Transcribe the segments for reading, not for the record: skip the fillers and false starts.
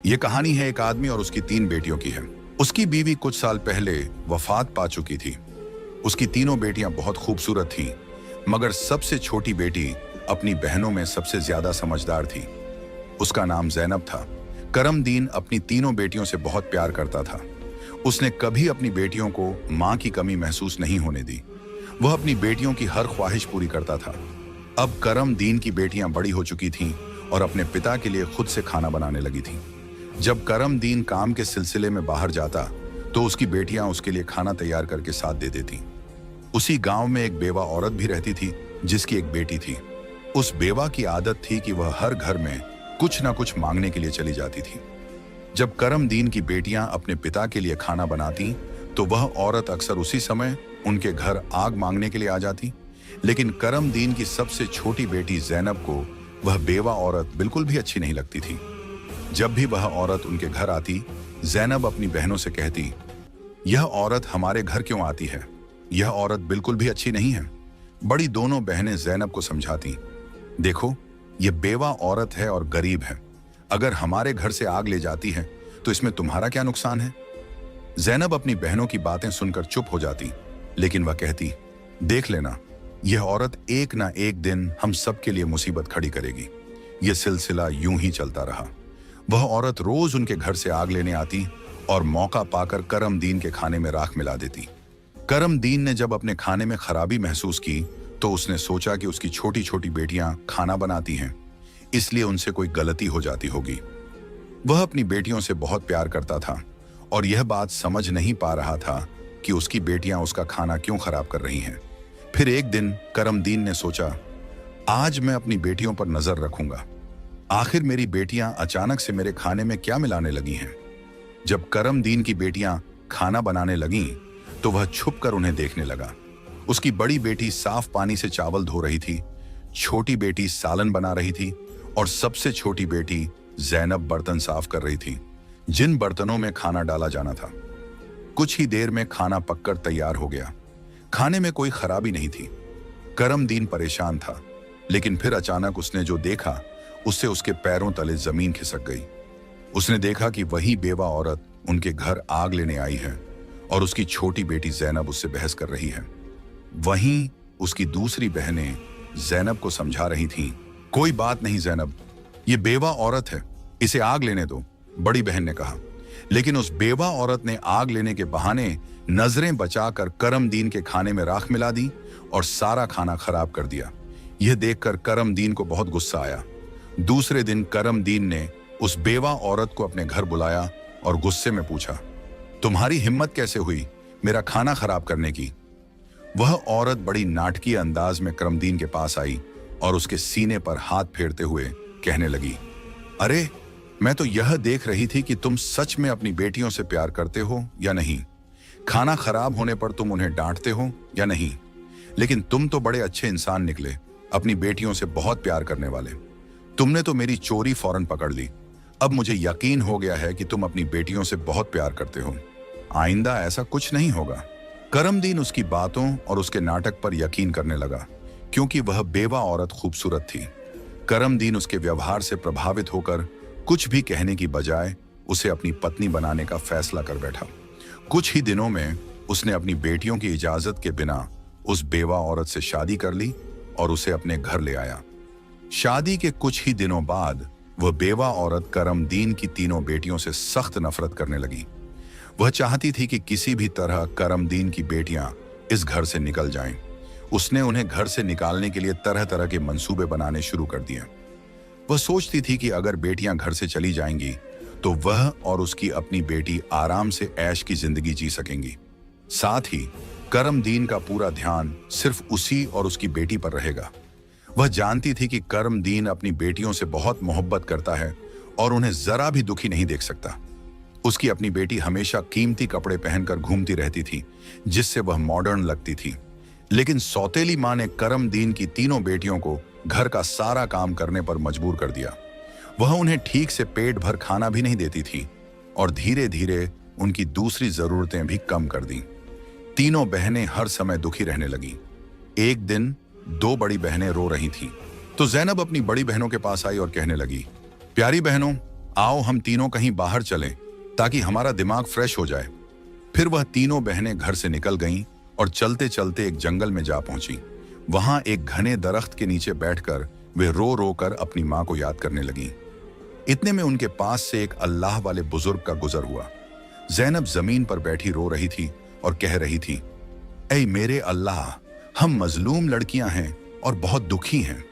ये कहानी है एक आदमी और उसकी 3 बेटियों की है। उसकी बीवी कुछ साल पहले वफात पा चुकी थी। उसकी तीनों बेटियां बहुत खूबसूरत थीं, मगर सबसे छोटी बेटी अपनी बहनों में सबसे ज्यादा समझदार थी। उसका नाम ज़ैनब था। करमदीन अपनी तीनों बेटियों से बहुत प्यार करता था। उसने कभी अपनी बेटियों को मां की कमी महसूस नहीं होने दी। वह अपनी बेटियों की हर ख्वाहिश पूरी करता था। अब करमदीन की बेटियां बड़ी हो चुकी थीं और अपने पिता के लिए खुद से खाना बनाने लगी थीं। जब करमदीन काम के सिलसिले में बाहर जाता तो उसकी बेटियां उसके लिए खाना तैयार करके साथ दे देती। उसी गांव में एक बेवा औरत भी रहती थी जिसकी एक बेटी थी। उस बेवा की आदत थी कि वह हर घर में कुछ ना कुछ मांगने के लिए चली जाती थी। जब करमदीन की बेटियां अपने पिता के लिए खाना बनाती तो वह औरत अक्सर उसी समय उनके घर आग मांगने के लिए आ जाती। लेकिन करमदीन की सबसे छोटी बेटी ज़ैनब को वह बेवा औरत बिल्कुल भी अच्छी नहीं लगती थी। जब भी वह औरत उनके घर आती, ज़ैनब अपनी बहनों से कहती, यह औरत हमारे घर क्यों आती है? यह औरत बिल्कुल भी अच्छी नहीं है। बड़ी दोनों बहनें ज़ैनब को समझाती, देखो, यह बेवा औरत है और गरीब है। अगर हमारे घर से आग ले जाती है तो इसमें तुम्हारा क्या नुकसान है? ज़ैनब अपनी बहनों की बातें सुनकर चुप हो जाती, लेकिन वह कहती, देख लेना, यह औरत एक ना एक दिन हम सबके लिए मुसीबत खड़ी करेगी। यह सिलसिला यूं ही चलता रहा। वह औरत रोज उनके घर से आग लेने आती और मौका पाकर करमदीन के खाने में राख मिला देती। करमदीन ने जब अपने खाने में खराबी महसूस की तो उसने सोचा कि उसकी छोटी छोटी बेटियां खाना बनाती हैं, इसलिए उनसे कोई गलती हो जाती होगी। वह अपनी बेटियों से बहुत प्यार करता था और यह बात समझ नहीं पा रहा था कि उसकी बेटियां उसका खाना क्यों खराब कर रही हैं। फिर एक दिन करमदीन ने सोचा, आज मैं अपनी बेटियों पर नजर रखूंगा। आखिर मेरी बेटियां अचानक से मेरे खाने में क्या मिलाने लगी हैं? जब करमदीन की बेटियां खाना बनाने लगीं तो वह छुपकर उन्हें देखने लगा। उसकी बड़ी बेटी साफ पानी से चावल धो रही थी, छोटी बेटी सालन बना रही थी और सबसे छोटी बेटी ज़ैनब बर्तन साफ कर रही थी, जिन बर्तनों में खाना डाला जाना था। कुछ ही देर में खाना पककर तैयार हो गया। खाने में कोई खराबी नहीं थी। करमदीन परेशान था, लेकिन फिर अचानक उसने जो देखा उससे उसके पैरों तले जमीन खिसक गई। उसने देखा कि वही बेवा औरत उनके घर आग लेने आई है और उसकी छोटी बेटी ज़ैनब उससे बहस कर रही है। वहीं उसकी दूसरी बहनें ज़ैनब को समझा रही थीं, कोई बात नहीं ज़ैनब, ये बेवा औरत है, इसे आग लेने दो, बड़ी बहन ने कहा। लेकिन उस बेवा औरत ने आग लेने के बहाने नजरें बचाकर करमदीन के खाने में राख मिला दी और सारा खाना खराब कर दिया। यह देखकर करमदीन को बहुत गुस्सा आया। दूसरे दिन करमदीन ने उस बेवा औरत को अपने घर बुलाया और गुस्से में पूछा, तुम्हारी हिम्मत कैसे हुई मेरा खाना खराब करने की? वह औरत बड़ी नाटकीय अंदाज में करमदीन के पास आई और उसके सीने पर हाथ फेरते हुए कहने लगी, अरे, मैं तो यह देख रही थी कि तुम सच में अपनी बेटियों से प्यार करते हो या नहीं। खाना खराब होने पर तुम उन्हें डांटते हो या नहीं। लेकिन तुम तो बड़े अच्छे इंसान निकले, अपनी बेटियों से बहुत प्यार करने वाले। तुमने तो मेरी चोरी फौरन पकड़ ली। अब मुझे यकीन हो गया है कि तुम अपनी बेटियों से बहुत प्यार करते हो। आइंदा ऐसा कुछ नहीं होगा। करमदीन उसकी बातों और उसके नाटक पर यकीन करने लगा, क्योंकि वह बेवा औरत खूबसूरत थी। करमदीन उसके व्यवहार से प्रभावित होकर कुछ भी कहने की बजाय उसे अपनी पत्नी बनाने का फैसला कर बैठा। कुछ ही दिनों में उसने अपनी बेटियों की इजाजत के बिना उस बेवा औरत से शादी कर ली और उसे अपने घर ले आया। शादी के कुछ ही दिनों बाद वह बेवा औरत करमदीन की तीनों बेटियों से सख्त नफरत करने लगी। वह चाहती थी कि किसी भी तरह करमदीन की बेटियां इस घर से निकल जाएं। उसने उन्हें घर से निकालने के लिए तरह तरह के मंसूबे बनाने शुरू कर दिए। वह सोचती थी कि अगर बेटियां घर से चली जाएंगी तो वह और उसकी अपनी बेटी आराम से ऐश की जिंदगी जी सकेंगी। साथ ही करमदीन का पूरा ध्यान सिर्फ उसी और उसकी बेटी पर रहेगा। वह जानती थी कि करमदीन अपनी बेटियों से बहुत मोहब्बत करता है और उन्हें जरा भी दुखी नहीं देख सकता। उसकी अपनी बेटी हमेशा कीमती कपड़े पहनकर घूमती रहती थी, जिससे वह मॉडर्न लगती थी। लेकिन सौतेली मां ने करमदीन की तीनों बेटियों को घर का सारा काम करने पर मजबूर कर दिया। वह उन्हें ठीक से पेट भर खाना भी नहीं देती थी और धीरे धीरे उनकी दूसरी जरूरतें भी कम कर दी। तीनों बहनें हर समय दुखी रहने लगी। एक दिन 2 बड़ी बहनें रो रही थीं, तो ज़ैनब अपनी बड़ी बहनों के पास आई और कहने लगी, प्यारी बहनों, आओ हम तीनों कहीं बाहर चलें ताकि हमारा दिमाग फ्रेश हो जाए। फिर वह तीनों बहनें घर से निकल गईं और चलते चलते एक जंगल में जा पहुंची। वहां एक घने दरख्त के नीचे बैठकर वे रो रो कर अपनी मां को याद करने लगीं। इतने में उनके पास से एक अल्लाह वाले बुजुर्ग का गुजर हुआ। जैनब जमीन पर बैठी रो रही थी और कह रही थी, ऐ मेरे अल्लाह, हम मजलूम लड़कियां हैं और बहुत दुखी हैं।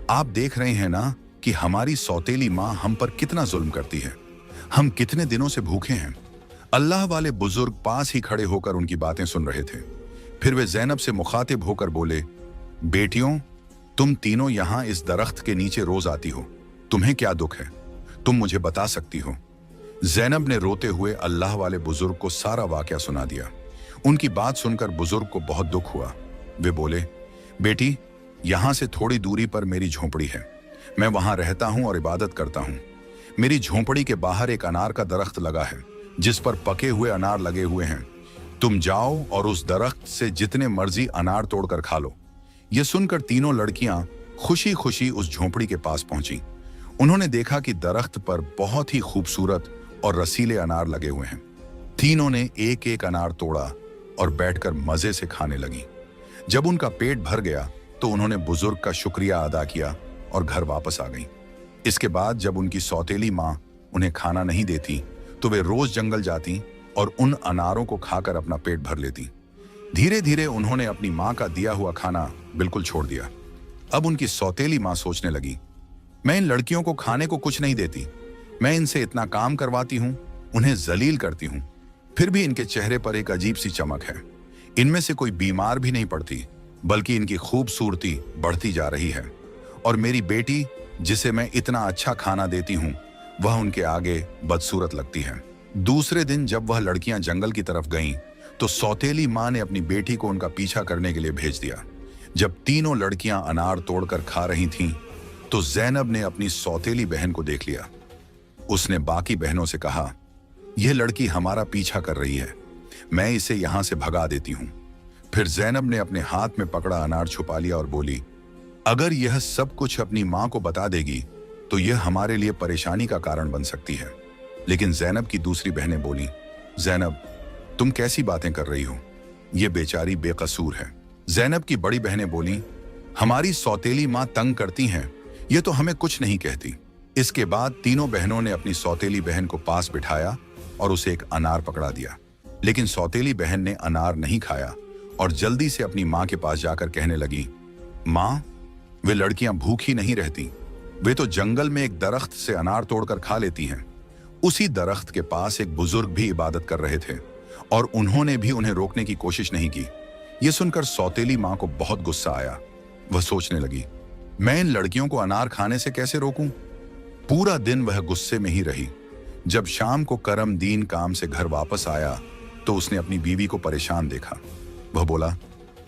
आप देख रहे हैं ना कि हमारी सौतेली माँ हम पर कितना जुल्म करती है। हम कितने दिनों से भूखे हैं। अल्लाह वाले बुजुर्ग पास ही खड़े होकर उनकी बातें सुन रहे थे। फिर वे जैनब से मुखातिब होकर बोले, बेटियों, तुम तीनों यहां इस दरख्त के नीचे रोज आती हो, तुम्हें क्या दुख है? तुम मुझे बता सकती हो? जैनब ने रोते हुए अल्लाह वाले बुजुर्ग को सारा वाकया सुना दिया। उनकी बात सुनकर बुजुर्ग को बहुत दुख हुआ। वे बोले, बेटी, यहां से थोड़ी दूरी पर मेरी झोंपड़ी है। मैं वहां रहता हूं और इबादत करता हूं। मेरी झोंपड़ी के बाहर एक अनार का दरख्त लगा है जिस पर पके हुए अनार लगे हुए हैं। तुम जाओ और उस दरख्त से जितने मर्जी अनार तोड़कर खा लो। यह सुनकर तीनों लड़कियां खुशी खुशी उस झोंपड़ी के पास पहुंची। उन्होंने देखा कि दरख्त पर बहुत ही खूबसूरत और रसीले अनार लगे हुए हैं। तीनों ने एक एक अनार तोड़ा और बैठकर मजे से खाने लगी। जब उनका पेट भर गया तो उन्होंने बुजुर्ग का शुक्रिया अदा किया और घर वापस आ गईं। इसके बाद जब उनकी सौतेली माँ उन्हें खाना नहीं देती तो वे रोज जंगल जाती और उन अनारों को खाकर अपना पेट भर लेती। धीरे धीरे उन्होंने अपनी माँ का दिया हुआ खाना बिल्कुल छोड़ दिया। अब उनकी सौतेली माँ सोचने लगी, मैं इन लड़कियों को खाने को कुछ नहीं देती। मैं इनसे इतना काम करवाती हूँ, उन्हें जलील करती हूँ, फिर भी इनके चेहरे पर एक अजीब सी चमक है। इनमें से कोई बीमार भी नहीं पड़ती, बल्कि इनकी खूबसूरती बढ़ती जा रही है। और मेरी बेटी, जिसे मैं इतना अच्छा खाना देती हूँ, वह उनके आगे बदसूरत लगती है। दूसरे दिन जब वह लड़कियां जंगल की तरफ गईं, तो सौतेली माँ ने अपनी बेटी को उनका पीछा करने के लिए भेज दिया। जब तीनों लड़कियां अनार तोड़कर खा रही थीं, तो जैनब ने अपनी सौतेली बहन को देख लिया। उसने बाकी बहनों से कहा, यह लड़की हमारा पीछा कर रही है, मैं इसे यहां से भगा देती हूं। फिर जैनब ने अपने हाथ में पकड़ा अनार छुपा लिया और बोली, अगर यह सब कुछ अपनी मां को बता देगी तो यह हमारे लिए परेशानी का कारण बन सकती है। लेकिन जैनब की दूसरी बहनें बोली, जैनब, तुम कैसी बातें कर रही हो? यह बेचारी बेकसूर है। जैनब की बड़ी बहनें बोली, हमारी सौतेली मां तंग करती हैं, यह तो हमें कुछ नहीं कहती। इसके बाद तीनों बहनों ने अपनी सौतेली बहन को पास बिठाया और उसे एक अनार पकड़ा दिया। लेकिन सौतेली बहन ने अनार नहीं खाया और जल्दी से अपनी मां के पास जाकर कहने लगी, मां, वे लड़कियां भूखी नहीं रहती, वे तो जंगल में एक दरख्त से अनार तोड़कर खा लेती हैं। उसी दरख्त के पास एक बुजुर्ग भी इबादत कर रहे थे और उन्होंने भी उन्हें रोकने की कोशिश नहीं की। यह सुनकर सौतेली मां को बहुत गुस्सा आया। वह सोचने लगी, मैं इन लड़कियों को अनार खाने से कैसे रोकूं? पूरा दिन वह गुस्से में ही रही। जब शाम को करमदीन काम से घर वापस आया तो उसने अपनी बीवी को परेशान देखा। वह बोला,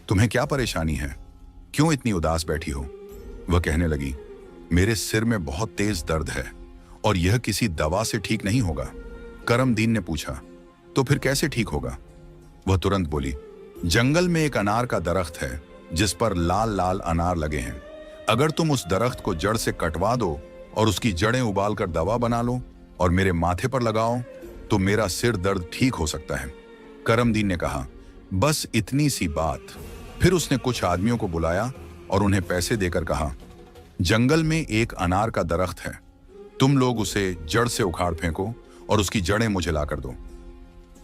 तुम्हें क्या परेशानी है? क्यों इतनी उदास बैठी हो? वह कहने लगी, मेरे सिर में बहुत तेज दर्द है और यह किसी दवा से ठीक नहीं होगा। करमदीन ने पूछा, तो फिर कैसे ठीक होगा? वह तुरंत बोली, जंगल में एक अनार का दरख्त है जिस पर लाल लाल अनार लगे हैं। अगर तुम उस दरख्त को जड़ से कटवा दो और उसकी जड़ें उबालकर दवा बना लो और मेरे माथे पर लगाओ तो मेरा सिर दर्द ठीक हो सकता है। करमदीन ने कहा, बस इतनी सी बात। फिर उसने कुछ आदमियों को बुलाया और उन्हें पैसे देकर कहा, जंगल में एक अनार का दरख्त है, तुम लोग उसे जड़ से उखाड़ फेंको और उसकी जड़ें मुझे लाकर दो।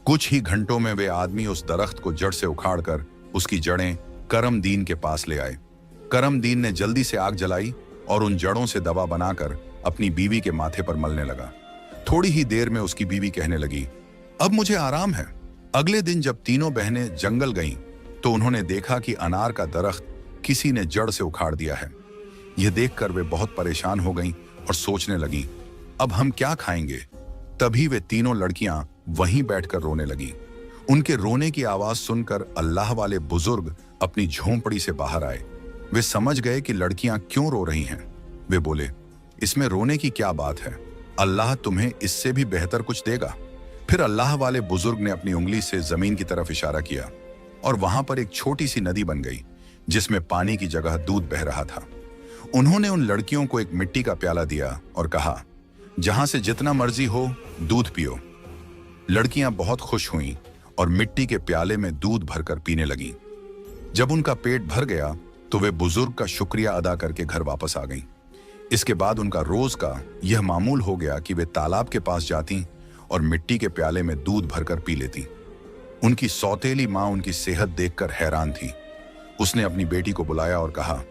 कुछ ही घंटों में वे आदमी उस दरख्त को जड़ से उखाड़कर उसकी जड़ें करमदीन के पास ले आए। करमदीन ने जल्दी से आग जलाई और उन जड़ों से दवा बनाकर अपनी बीवी के माथे पर मलने लगा। थोड़ी ही देर में उसकी बीवी कहने लगी, अब मुझे आराम है। अगले दिन जब तीनों बहनें जंगल गईं, तो उन्होंने देखा कि अनार का दरख्त किसी ने जड़ से उखाड़ दिया है। यह देखकर वे बहुत परेशान हो गईं और सोचने लगी, अब हम क्या खाएंगे? तभी वे तीनों लड़कियां वहीं बैठकर रोने लगी। उनके रोने की आवाज सुनकर अल्लाह वाले बुजुर्ग अपनी झोंपड़ी से बाहर आए। वे समझ गए कि लड़कियां क्यों रो रही हैं। वे बोले, इसमें रोने की क्या बात है? अल्लाह तुम्हें इससे भी बेहतर कुछ देगा। फिर अल्लाह वाले बुजुर्ग ने अपनी उंगली से जमीन की तरफ इशारा किया और वहां पर एक छोटी सी नदी बन गई जिसमें पानी की जगह दूध बह रहा था। उन्होंने उन लड़कियों को एक मिट्टी का प्याला दिया और कहा, जहां से जितना मर्जी हो दूध पियो। लड़कियां बहुत खुश हुईं और मिट्टी के प्याले में दूध भरकर पीने लगीं। जब उनका पेट भर गया तो वे बुजुर्ग का शुक्रिया अदा करके घर वापस आ गईं। इसके बाद उनका रोज का यह मामूल हो गया कि वे तालाब के पास जाती और मिट्टी के प्याले में दूध भरकर पी लेती। उनकी सौतेली माँ उनकी सेहत देखकर हैरान थी। उसने अपनी बेटी को बुलाया और कहा,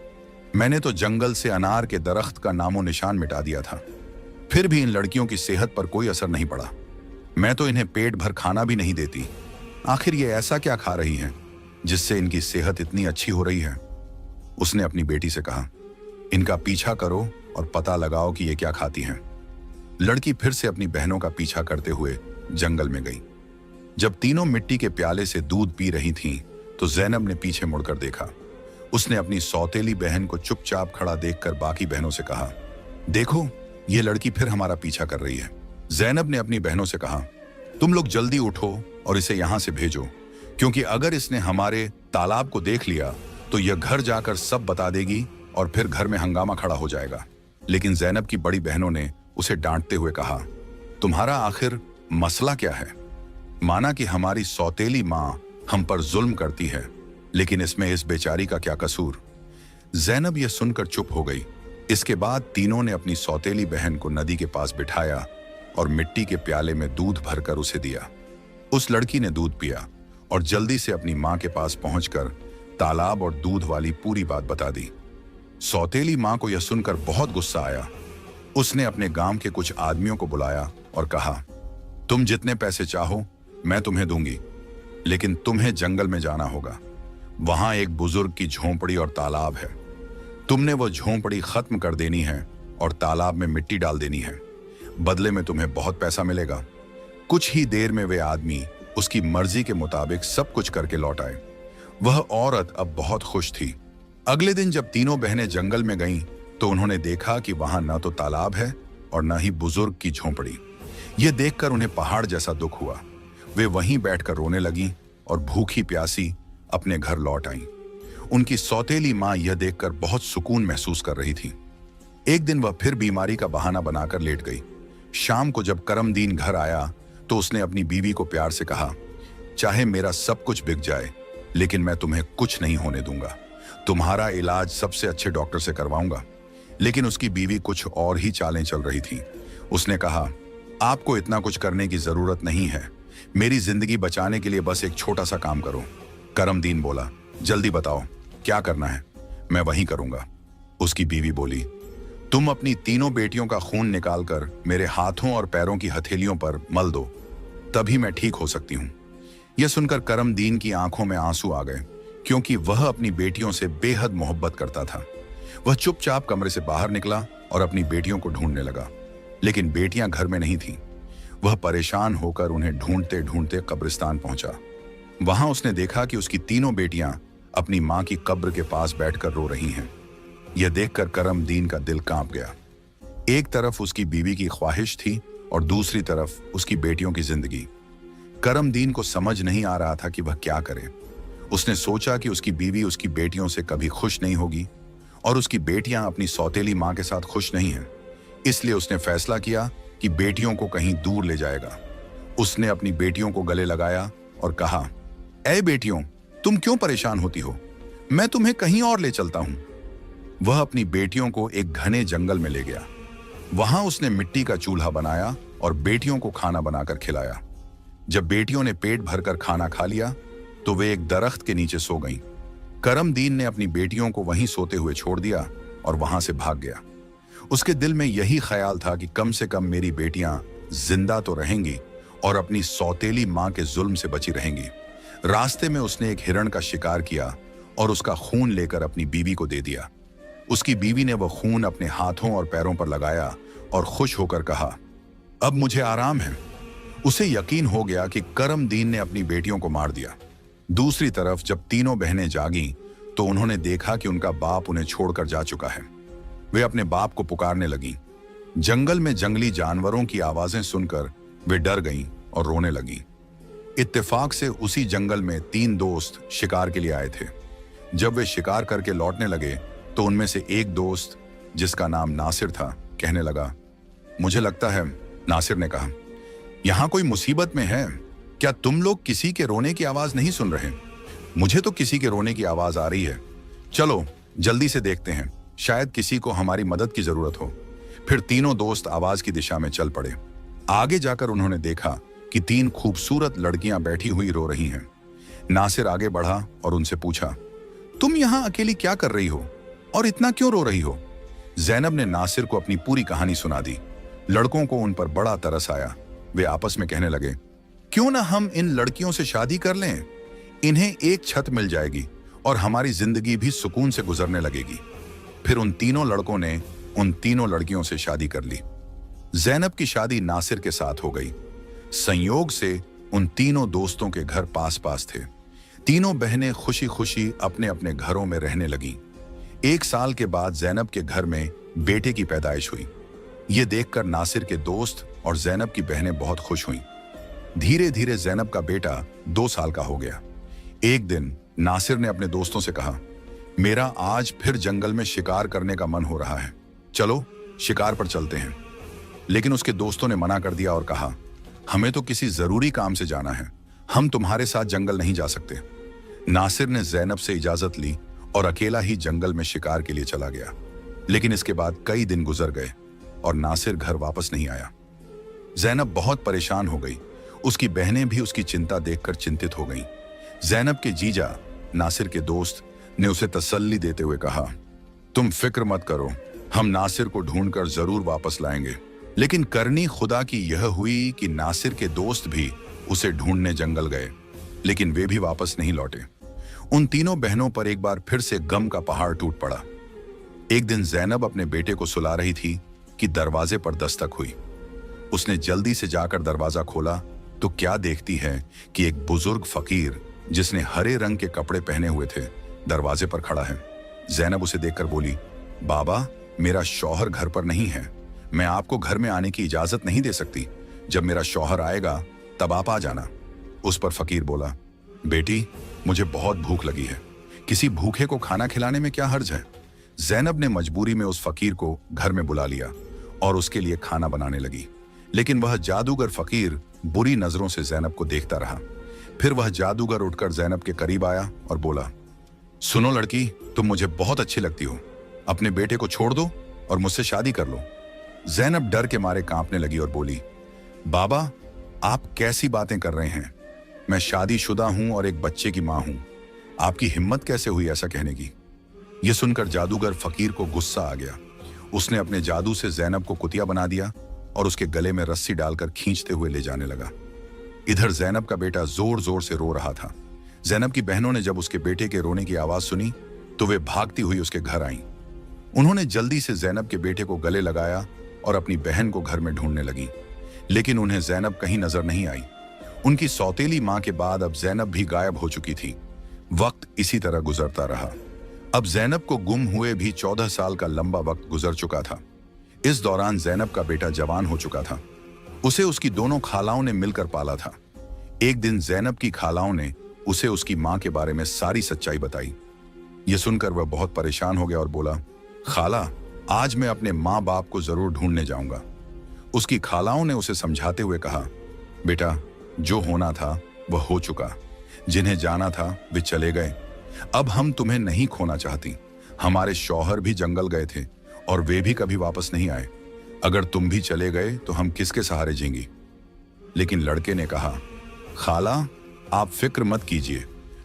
मैंने तो जंगल से अनार के दरख्त का नामो निशान मिटा दिया था, फिर भी इन लड़कियों की सेहत पर कोई असर नहीं पड़ा। मैं तो इन्हें पेट भर खाना भी नहीं देती। आखिर ये ऐसा क्या खा रही हैं जिससे इनकी सेहत इतनी अच्छी हो रही है? उसने अपनी बेटी से कहा, इनका पीछा करो और पता लगाओ कि ये क्या खाती हैं। लड़की फिर से अपनी बहनों का पीछा करते हुए जंगल में गई। जब तीनों मिट्टी के प्याले से दूध पी रही थीं, तो जैनब ने पीछे मुड़कर देखा। उसने अपनी सौतेली बहन को चुपचाप खड़ा देखकर बाकी बहनों से कहा, देखो ये लड़की फिर हमारा पीछा कर रही है। जैनब ने अपनी बहनों से कहा, तुम लोग जल्दी उठो और इसे यहां से भेजो, क्योंकि अगर इसने हमारे तालाब को देख लिया तो यह घर जाकर सब बता देगी और फिर घर में हंगामा खड़ा हो जाएगा। लेकिन जैनब की बड़ी बहनों ने उसे डांटते हुए कहा, तुम्हारा आखिर मसला क्या है? माना कि हमारी सौतेली माँ हम पर जुल्म करती है, लेकिन इसमें इस बेचारी का क्या कसूर? जैनब यह सुनकर चुप हो गई। इसके बाद तीनों ने अपनी सौतेली बहन को नदी के पास बिठाया और मिट्टी के प्याले में दूध भरकर उसे दिया। उस लड़की ने दूध पिया और जल्दी से अपनी माँ के पास पहुंचकर तालाब और दूध वाली पूरी बात बता दी। सौतेली माँ को यह सुनकर बहुत गुस्सा आया। उसने अपने गांव के कुछ आदमियों को बुलाया और कहा, तुम जितने पैसे चाहो मैं तुम्हें दूंगी, लेकिन तुम्हें जंगल में जाना होगा। वहां एक बुजुर्ग की झोंपड़ी और तालाब है। तुमने वो झोंपड़ी खत्म कर देनी है और तालाब में मिट्टी डाल देनी है। बदले में तुम्हें बहुत पैसा मिलेगा। कुछ ही देर में वे आदमी उसकी मर्जी के मुताबिक सब कुछ करके लौट आए। वह औरत अब बहुत खुश थी। अगले दिन जब तीनों बहनें जंगल में गईं, तो उन्होंने देखा कि वहां न तो तालाब है और न ही बुजुर्ग की झोंपड़ी। यह देखकर उन्हें पहाड़ जैसा दुख हुआ। वे वहीं बैठकर रोने लगीं और भूखी प्यासी अपने घर लौट आईं। उनकी सौतेली माँ यह देखकर बहुत सुकून महसूस कर रही थी। एक दिन वह फिर बीमारी का बहाना बनाकर लेट गई। शाम को जब करमदीन घर आया तो उसने अपनी बीवी को प्यार से कहा, चाहे मेरा सब कुछ बिक जाए, लेकिन मैं तुम्हें कुछ नहीं होने दूंगा। तुम्हारा इलाज सबसे अच्छे डॉक्टर से करवाऊंगा। लेकिन उसकी बीवी कुछ और ही चालें चल रही थी। उसने कहा, आपको इतना कुछ करने की जरूरत नहीं है। मेरी जिंदगी बचाने के लिए बस एक छोटा सा काम करो। करमदीन बोला, जल्दी बताओ क्या करना है, मैं वही करूंगा। उसकी बीवी बोली, तुम अपनी तीनों बेटियों का खून निकालकर मेरे हाथों और पैरों की हथेलियों पर मल दो, तभी मैं ठीक हो सकती हूं। यह सुनकर करमदीन की आंखों में आंसू आ गए, क्योंकि वह अपनी बेटियों से बेहद मोहब्बत करता था। वह चुपचाप कमरे से बाहर निकला और अपनी बेटियों को ढूंढने लगा, लेकिन बेटियां घर में नहीं थीं। वह परेशान होकर उन्हें ढूंढते ढूंढते कब्रिस्तान पहुंचा। वहां उसने देखा कि उसकी तीनों बेटियां अपनी मां की कब्र के पास बैठकर रो रही हैं। यह देखकर करमदीन का दिल कांप गया। एक तरफ उसकी बीवी की ख्वाहिश थी और दूसरी तरफ उसकी बेटियों की जिंदगी। करमदीन को समझ नहीं आ रहा था कि वह क्या करे। उसने सोचा कि उसकी बीवी उसकी बेटियों से कभी खुश नहीं होगी और उसकी बेटियां अपनी सौतेली मां के साथ खुश नहीं हैं। इसलिए उसने फैसला किया कि बेटियों को कहीं दूर ले जाएगा। उसने अपनी बेटियों को गले लगाया और कहा, ऐ बेटियों, तुम क्यों परेशान होती हो? मैं तुम्हें कहीं और ले चलता हूं। वह अपनी बेटियों को एक घने जंगल में ले गया। वहां उसने मिट्टी का चूल्हा बनाया और बेटियों को खाना बनाकर खिलाया। जब बेटियों ने पेट भरकर खाना खा लिया तो वे एक दरख्त के नीचे सो गईं। करमदीन ने अपनी बेटियों को वहीं सोते हुए छोड़ दिया और वहां से भाग गया। उसके दिल में यही ख्याल था कि कम से कम मेरी बेटियां जिंदा तो रहेंगी और अपनी सौतेली मां के जुल्म से बची रहेंगी। रास्ते में उसने एक हिरण का शिकार किया और उसका खून लेकर अपनी बीवी को दे दिया। उसकी बीवी ने वह खून अपने हाथों और पैरों पर लगाया और खुश होकर कहा, अब मुझे आराम है। उसे यकीन हो गया कि करमदीन ने अपनी बेटियों को मार दिया। दूसरी तरफ जब तीनों बहनें जागीं तो उन्होंने देखा कि उनका बाप उन्हें छोड़कर जा चुका है। वे अपने बाप को पुकारने लगीं। जंगल में जंगली जानवरों की आवाजें सुनकर वे डर गईं और रोने लगीं। इत्तेफाक से उसी जंगल में 3 दोस्त शिकार के लिए आए थे। जब वे शिकार करके लौटने लगे तो उनमें से एक दोस्त, जिसका नाम नासिर था, कहने लगा, मुझे लगता है, नासिर ने कहा, यहाँ कोई मुसीबत में है। क्या तुम लोग किसी के रोने की आवाज नहीं सुन रहे? मुझे तो किसी के रोने की आवाज आ रही है। चलो जल्दी से देखते हैं, शायद किसी को हमारी मदद की जरूरत हो। फिर तीनों दोस्त आवाज की दिशा में चल पड़े। आगे जाकर उन्होंने देखा कि 3 खूबसूरत लड़कियां बैठी हुई रो रही हैं। नासिर आगे बढ़ा और उनसे पूछा, तुम यहां अकेली क्या कर रही हो और इतना क्यों रो रही हो? जैनब ने नासिर को अपनी पूरी कहानी सुना दी। लड़कों को उन पर बड़ा तरस आया। वे आपस में कहने लगे, क्यों ना हम इन लड़कियों से शादी कर लें? इन्हें एक छत मिल जाएगी और हमारी जिंदगी भी सुकून से गुजरने लगेगी। फिर उन तीनों लड़कों ने उन तीनों लड़कियों से शादी कर ली। जैनब की शादी नासिर के साथ हो गई। संयोग से उन तीनों दोस्तों के घर पास पास थे। तीनों बहनें खुशी खुशी अपने अपने घरों में रहने लगीं। 1 साल के बाद जैनब के घर में बेटे की पैदाइश हुई। ये देखकर नासिर के दोस्त और जैनब की बहनें बहुत खुश हुईं। धीरे धीरे जैनब का बेटा 2 साल का हो गया। एक दिन नासिर ने अपने दोस्तों से कहा, मेरा आज फिर जंगल में शिकार करने का मन हो रहा है, चलो शिकार पर चलते हैं। लेकिन उसके दोस्तों ने मना कर दिया और कहा, हमें तो किसी जरूरी काम से जाना है, हम तुम्हारे साथ जंगल नहीं जा सकते। नासिर ने जैनब से इजाजत ली और अकेला ही जंगल में शिकार के लिए चला गया। लेकिन इसके बाद कई दिन गुजर गए और नासिर घर वापस नहीं आया। जैनब बहुत परेशान हो गई। उसकी बहनें भी उसकी चिंता देखकर चिंतित हो गईं। जैनब के जीजा नासिर के दोस्त ने उसे तसल्ली देते हुए कहा, तुम फिक्र मत करो, हम नासिर को ढूंढकर जरूर वापस लाएंगे। लेकिन करनी खुदा की यह हुई कि नासिर के दोस्त भी उसे ढूंढने जंगल गए, लेकिन वे भी वापस नहीं लौटे। उन तीनों बहनों पर एक बार फिर से गम का पहाड़ टूट पड़ा। एक दिन जैनब अपने बेटे को सुला रही थी कि दरवाजे पर दस्तक हुई। उसने जल्दी से जाकर दरवाजा खोला तो क्या देखती है कि एक बुजुर्ग फकीर जिसने हरे रंग के कपड़े पहने हुए थे दरवाजे पर खड़ा है। जैनब उसे देखकर बोली, बाबा, मेरा शौहर घर पर नहीं है, मैं आपको घर में आने की इजाजत नहीं दे सकती। जब मेरा शौहर आएगा तब आप आ जाना। उस पर फकीर बोला, बेटी, मुझे बहुत भूख लगी है, किसी भूखे को खाना खिलाने में क्या हर्ज है। जैनब ने मजबूरी में उस फकीर को घर में बुला लिया और उसके लिए खाना बनाने लगी। लेकिन वह जादूगर फकीर बुरी नजरों से जैनब को देखता रहा। फिर वह जादूगर उठकर जैनब के करीब आया और बोला, सुनो लड़की, तुम मुझे बहुत अच्छी लगती हो, अपने बेटे को छोड़ दो और मुझसे शादी कर लो। जैनब डर के मारे कांपने लगी और बोली, बाबा, आप कैसी बातें कर रहे हैं? मैं शादीशुदा हूं और एक बच्चे की मां हूं। आपकी हिम्मत कैसे हुई ऐसा कहने की? यह सुनकर जादूगर फकीर को गुस्सा आ गया। उसने अपने जादू से जैनब को कुतिया बना दिया और उसके गले में रस्सी डालकर खींचते हुए ले जाने लगा। इधर जैनब का बेटा जोर जोर से रो रहा था। जैनब की बहनों ने जब उसके बेटे के रोने की आवाज सुनी तो वे भागती हुई उसके घर आईं। उन्होंने जल्दी से जैनब के बेटे को गले लगाया और अपनी बहन को घर में ढूंढने लगी। लेकिन उन्हें जैनब कहीं नजर नहीं आई। उनकी सौतेली मां के बाद अब जैनब भी गायब हो चुकी थी। वक्त इसी तरह गुजरता रहा। अब जैनब को गुम हुए भी 14 साल का लंबा वक्त गुजर चुका था। इस दौरान जैनब का बेटा जवान हो चुका था। उसे उसकी दोनों खालाओं ने मिलकर पाला था। एक दिन जैनब की खालाओं ने उसे उसकी मां के बारे में सारी सच्चाई बताई। यह सुनकर वह बहुत परेशान हो गया और बोला, खाला, आज मैं अपने माँ बाप को जरूर ढूंढने जाऊंगा। उसकी खालाओं ने उसे समझाते हुए कहा, बेटा, जो होना था वह हो चुका, जिन्हें जाना था वे चले गए। अब हम तुम्हें नहीं खोना चाहती। हमारे शौहर भी जंगल गए थे और वे भी कभी वापस नहीं आए। अगर तुम भी चले गए तो हम किसके सहारे जीएंगी? लेकिन लड़के ने कहा, खाला, आप फिक्र मत कीजिए,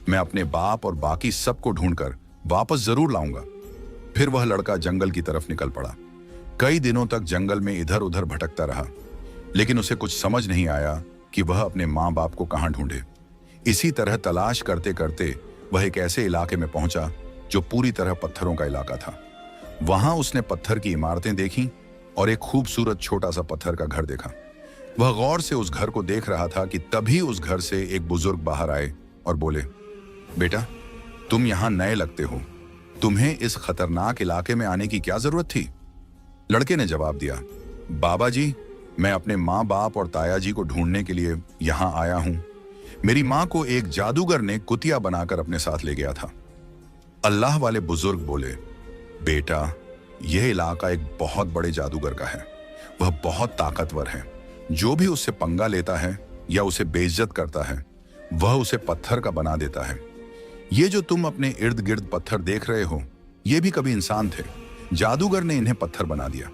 मैं अपने बाप और बाकी सबको ढूंढकर वापस जरूर लाऊंगा। फिर वह लड़का जंगल की तरफ निकल पड़ा। कई दिनों तक जंगल में इधर उधर भटकता रहा, लेकिन उसे कुछ समझ नहीं आया कि वह अपने माँ बाप को कहाँ ढूंढे। इसी तरह तलाश करते करते वह एक ऐसे इलाके में पहुंचा जो पूरी तरह पत्थरों का इलाका था। वहां उसने पत्थर की इमारतें देखीं और एक खूबसूरत छोटा सा पत्थर का घर देखा। वह गौर से उस घर को देख रहा था कि तभी उस घर से एक बुजुर्ग बाहर आए और बोले, बेटा, तुम यहां नए लगते हो, तुम्हें इस खतरनाक इलाके में आने की क्या जरूरत थी? लड़के ने जवाब दिया, बाबा जी, मैं अपने माँ बाप और ताया जी को ढूंढने के लिए यहां आया हूं। मेरी माँ को एक जादूगर ने कुतिया बनाकर अपने साथ ले गया था। अल्लाह वाले बुजुर्ग बोले, बेटा, यह इलाका एक बहुत बड़े जादूगर का है। वह बहुत ताकतवर है। जो भी उससे पंगा लेता है या उसे बेइज्जत करता है, वह उसे पत्थर का बना देता है। ये जो तुम अपने इर्द गिर्द पत्थर देख रहे हो, ये भी कभी इंसान थे। जादूगर ने इन्हें पत्थर बना दिया।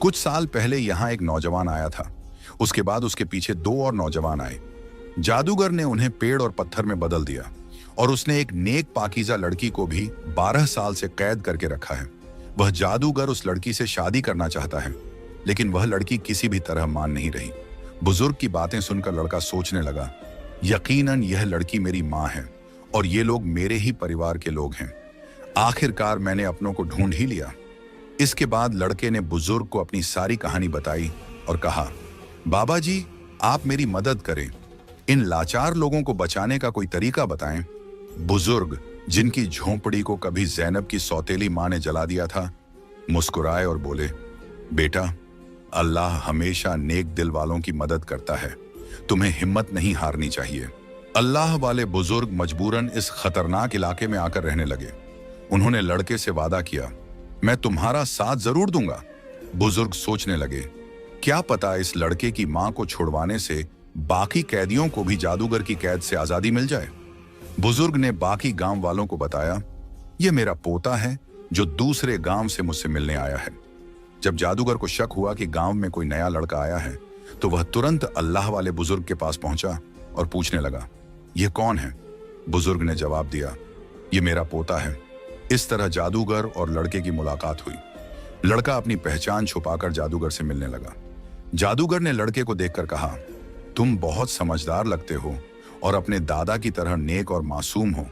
कुछ साल पहले यहाँ एक नौजवान आया था। उसके बाद उसके पीछे 2 और नौजवान आए। जादूगर ने उन्हें पेड़ और पत्थर में बदल दिया और उसने एक नेक पाकीज़ा लड़की को भी 12 साल से कैद करके रखा है। वह जादूगर उस लड़की से शादी करना चाहता है, लेकिन वह लड़की किसी भी तरह मान नहीं रही। बुजुर्ग की बातें सुनकर लड़का सोचने लगा, यकीनन यह लड़की मेरी माँ है और ये लोग मेरे ही परिवार के लोग हैं। आखिरकार मैंने अपनों को ढूंढ ही लिया। इसके बाद लड़के ने बुजुर्ग को अपनी सारी कहानी बताई और कहा, बाबा जी, आप मेरी मदद करें। इन लाचार लोगों को बचाने का कोई तरीका बताएं। बुजुर्ग, जिनकी झोंपड़ी को कभी ज़ैनब की सौतेली माँ ने जला दिया था, मुस्कुराए और बोले, बेटा, अल्लाह हमेशा नेक दिल वालों की मदद करता है। तुम्हें हिम्मत नहीं हारनी चाहिए। अल्लाह वाले बुजुर्ग मजबूरन इस खतरनाक इलाके में आकर रहने लगे। उन्होंने लड़के से वादा किया, मैं तुम्हारा साथ जरूर दूंगा। बुजुर्ग सोचने लगे, क्या पता इस लड़के की मां को छुड़वाने से बाकी कैदियों को भी जादूगर की कैद से आजादी मिल जाए। बुजुर्ग ने बाकी गांव वालों को बताया, यह मेरा पोता है जो दूसरे गांव से मुझसे मिलने आया है। जब जादूगर को शक हुआ कि गांव में कोई नया लड़का आया है, तो वह तुरंत अल्लाह वाले बुजुर्ग के पास पहुंचा और पूछने लगा, यह कौन है? बुजुर्ग ने जवाब दिया, यह मेरा पोता है। इस तरह जादूगर और लड़के की मुलाकात हुई। लड़का अपनी पहचान छुपाकर जादूगर से मिलने लगा। जादूगर ने लड़के को देखकर कहा, तुम बहुत समझदार लगते हो और अपने दादा की तरह नेक और मासूम हो।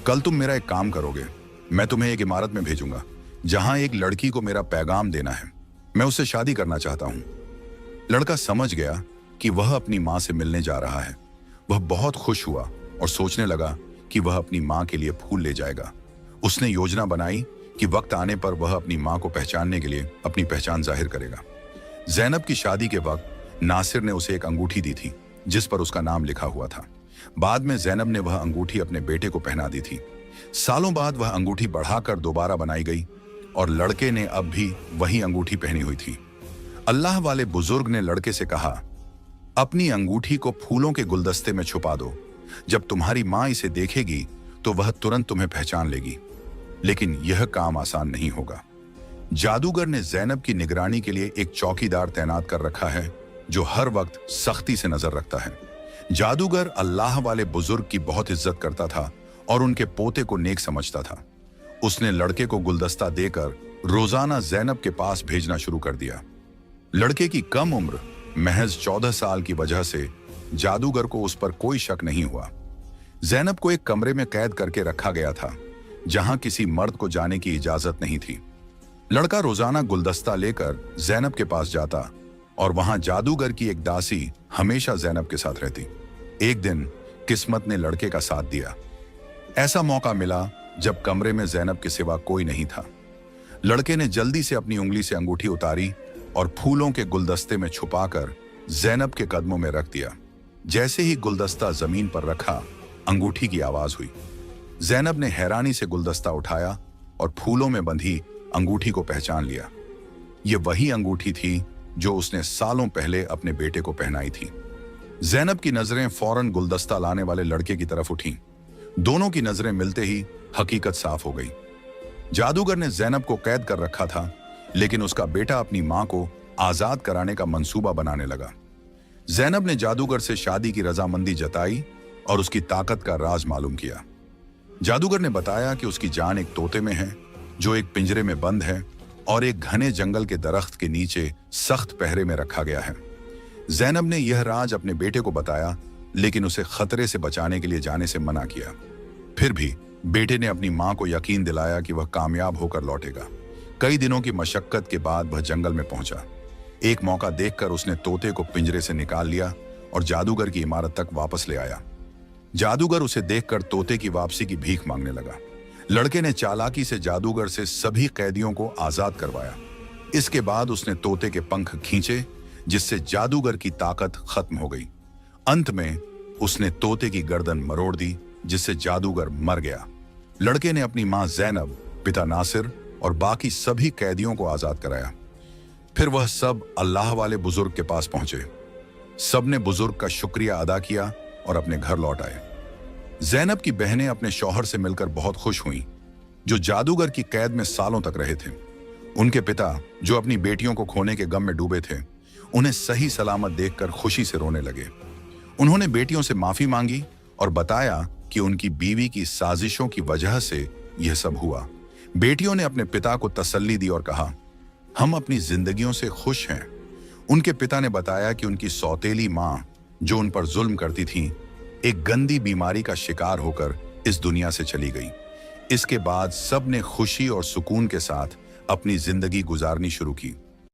कल तुम मेरा एक काम करोगे। मैं तुम्हें एक इमारत में भेजूंगा जहां एक लड़की को मेरा पैगाम देना है। मैं उससे शादी करना चाहता हूं। लड़का समझ गया कि वह अपनी मां से मिलने जा रहा है। वह बहुत खुश हुआ और सोचने लगा कि वह अपनी मां के लिए फूल ले जाएगा। उसने योजना बनाई कि वक्त आने पर वह अपनी मां को पहचानने के लिए अपनी पहचान जाहिर करेगा। ज़ैनब की शादी के वक्त नासिर ने उसे एक अंगूठी दी थी जिस पर उसका नाम लिखा हुआ था। बाद में ज़ैनब ने वह अंगूठी अपने बेटे को पहना दी थी। सालों बाद वह अंगूठी बढ़ाकर दोबारा बनाई गई और लड़के ने अब भी वही अंगूठी पहनी हुई थी। अल्लाह वाले बुजुर्ग ने लड़के से कहा, अपनी अंगूठी को फूलों के गुलदस्ते में छुपा दो। जब तुम्हारी मां इसे देखेगी तो वह तुरंत तुम्हें पहचान लेगी। लेकिन यह काम आसान नहीं होगा। जादूगर ने ज़ैनब की निगरानी के लिए एक चौकीदार तैनात कर रखा है जो हर वक्त सख्ती से नजर रखता है। जादूगर अल्लाह वाले बुजुर्ग की बहुत इज्जत करता था और उनके पोते को नेक समझता था। उसने लड़के को गुलदस्ता देकर रोजाना ज़ैनब के पास भेजना शुरू कर दिया। लड़के की कम उम्र महज 14 साल की वजह से जादूगर को उस पर कोई शक नहीं हुआ। ज़ैनब को एक कमरे में कैद करके रखा गया था जहां किसी मर्द को जाने की इजाजत नहीं थी। लड़का रोजाना गुलदस्ता लेकर ज़ैनब के पास जाता और वहां जादूगर की एक दासी हमेशा ज़ैनब के साथ रहती। एक दिन किस्मत ने लड़के का साथ दिया। ऐसा मौका मिला जब कमरे में ज़ैनब के सिवा कोई नहीं था। लड़के ने जल्दी से अपनी उंगली से अंगूठी उतारी और फूलों के गुलदस्ते में छुपाकर ज़ैनब के कदमों में रख दिया। जैसे ही गुलदस्ता जमीन पर रखा, अंगूठी की आवाज हुई। ज़ैनब ने हैरानी से गुलदस्ता उठाया और फूलों में बंधी अंगूठी को पहचान लिया। यह वही अंगूठी थी जो उसने सालों पहले अपने बेटे को पहनाई थी। ज़ैनब की नजरें फौरन गुलदस्ता लाने वाले लड़के की तरफ उठीं। दोनों की नजरें मिलते ही हकीकत साफ हो गई। जादूगर ने ज़ैनब को कैद कर रखा था, लेकिन उसका बेटा अपनी मां को आजाद कराने का मंसूबा बनाने लगा। ज़ैनब ने जादूगर से शादी की रजामंदी जताई और उसकी ताकत का राज मालूम किया। जादूगर ने बताया कि उसकी जान एक तोते में है जो एक पिंजरे में बंद है और एक घने जंगल के दरख्त के नीचे सख्त पहरे में रखा गया है। ज़ैनब ने यह राज अपने बेटे को बताया, लेकिन उसे खतरे से बचाने के लिए जाने से मना किया। फिर भी बेटे ने अपनी मां को यकीन दिलाया कि वह कामयाब होकर लौटेगा। कई दिनों की मशक्कत के बाद वह जंगल में पहुंचा। एक मौका देखकर उसने तोते को पिंजरे से निकाल लिया और जादूगर की इमारत तक वापस ले आया। जादूगर उसे देखकर तोते की वापसी की भीख मांगने लगा। लड़के ने चालाकी से जादूगर से सभी कैदियों को आजाद करवाया। इसके बाद उसने तोते के पंख खींचे, जिससे जादूगर की ताकत खत्म हो गई। अंत में उसने तोते की गर्दन मरोड़ दी, जिससे जादूगर मर गया। लड़के ने अपनी मां ज़ैनब, पिता नासिर और बाकी सभी कैदियों को आजाद कराया। फिर वह सब अल्लाह वाले बुजुर्ग के पास पहुंचे। सबने बुजुर्ग का शुक्रिया अदा किया और अपने घर लौट आए। जैनब की बहनें अपने शौहर से मिलकर बहुत खुश हुईं, जो जादूगर की कैद में सालों तक रहे थे। उनके पिता, जो अपनी बेटियों को खोने के गम में डूबे थे, उन्हें सही सलामत देखकर खुशी से रोने लगे। उन्होंने बेटियों से माफी मांगी और बताया कि उनकी बीवी की साजिशों की वजह से यह सब हुआ। बेटियों ने अपने पिता को तसल्ली दी और कहा, हम अपनी जिंदगियों से खुश हैं। उनके पिता ने बताया कि उनकी सौतेली मां, जो उन पर जुल्म करती थी, एक गंदी बीमारी का शिकार होकर इस दुनिया से चली गई। इसके बाद सब ने खुशी और सुकून के साथ अपनी जिंदगी गुजारनी शुरू की।